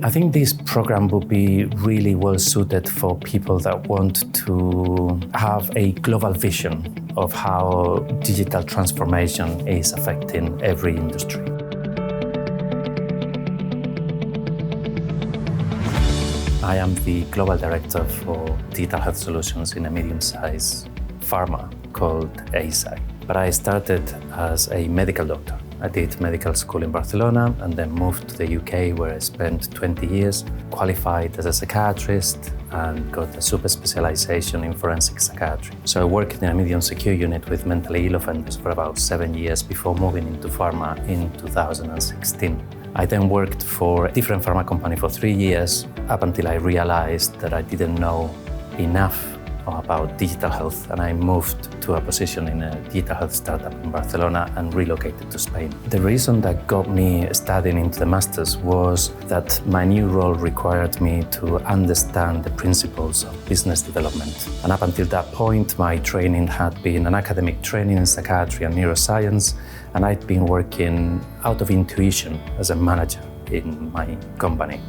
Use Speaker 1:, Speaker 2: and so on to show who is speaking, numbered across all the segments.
Speaker 1: I think this program would be really well suited for people that want to have a global vision of how digital transformation is affecting every industry. I am the Global Director for Digital Health Solutions in a medium-sized pharma called Eisai. But I started as a medical doctor. I did medical school in Barcelona and then moved to the UK, where I spent 20 years, qualified as a psychiatrist and got a super specialization in forensic psychiatry. So I worked in a medium secure unit with mentally ill offenders for about 7 years before moving into pharma in 2016. I then worked for a different pharma company for 3 years up until I realized that I didn't know enough about digital health, and I moved to a position in a digital health startup in Barcelona and relocated to Spain. The reason that got me studying into the masters was that my new role required me to understand the principles of business development. And up until that point, my training had been an academic training in psychiatry and neuroscience, and I'd been working out of intuition as a manager in my company.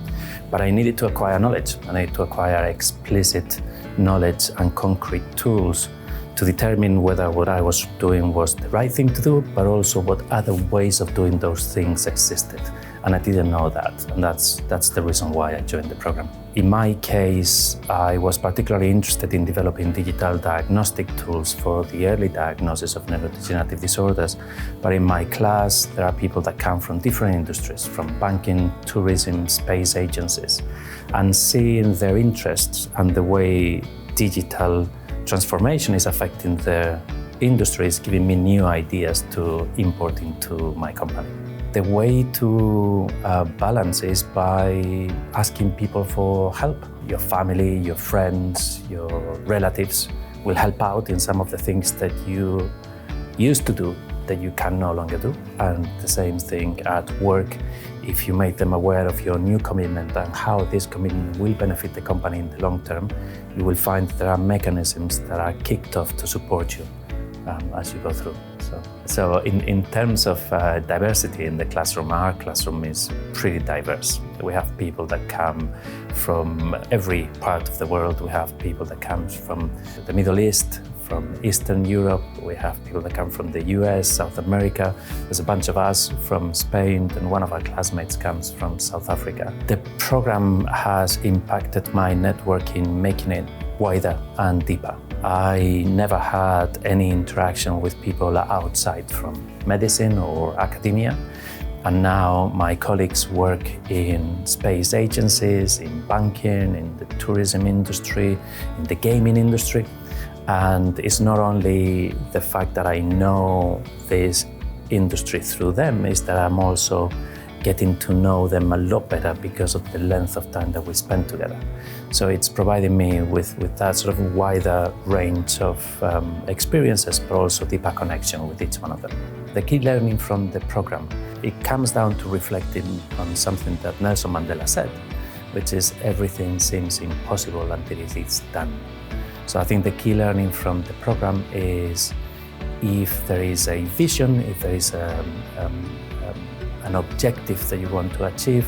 Speaker 1: But I needed to acquire knowledge. I needed to acquire explicit knowledge and concrete tools to determine whether what I was doing was the right thing to do, but also what other ways of doing those things existed. And I didn't know that, and that's the reason why I joined the program. In my case, I was particularly interested in developing digital diagnostic tools for the early diagnosis of neurodegenerative disorders. But in my class, there are people that come from different industries, from banking, tourism, space agencies, and seeing their interests and the way digital transformation is affecting their industry is giving me new ideas to import into my company. The way to balance is by asking people for help. Your family, your friends, your relatives will help out in some of the things that you used to do that you can no longer do. And the same thing at work. If you make them aware of your new commitment and how this commitment will benefit the company in the long term, you will find that there are mechanisms that are kicked off to support you as you go through. So in terms of diversity in the classroom, our classroom is pretty diverse. We have people that come from every part of the world. We have people that come from the Middle East, from Eastern Europe. We have people that come from the US, South America. There's a bunch of us from Spain, and one of our classmates comes from South Africa. The program has impacted my networking, making it wider and deeper. I never had any interaction with people outside from medicine or academia. And now my colleagues work in space agencies, in banking, in the tourism industry, in the gaming industry. And it's not only the fact that I know this industry through them, is that I'm also getting to know them a lot better because of the length of time that we spend together. So it's providing me with that sort of wider range of experiences, but also deeper connection with each one of them. The key learning from the program, it comes down to reflecting on something that Nelson Mandela said, which is everything seems impossible until it is done. So I think the key learning from the program is if there is a vision, if there is an objective that you want to achieve,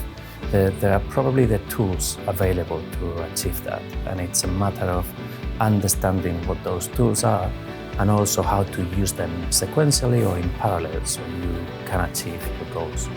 Speaker 1: there are probably the tools available to achieve that. And it's a matter of understanding what those tools are and also how to use them sequentially or in parallel so you can achieve your goals.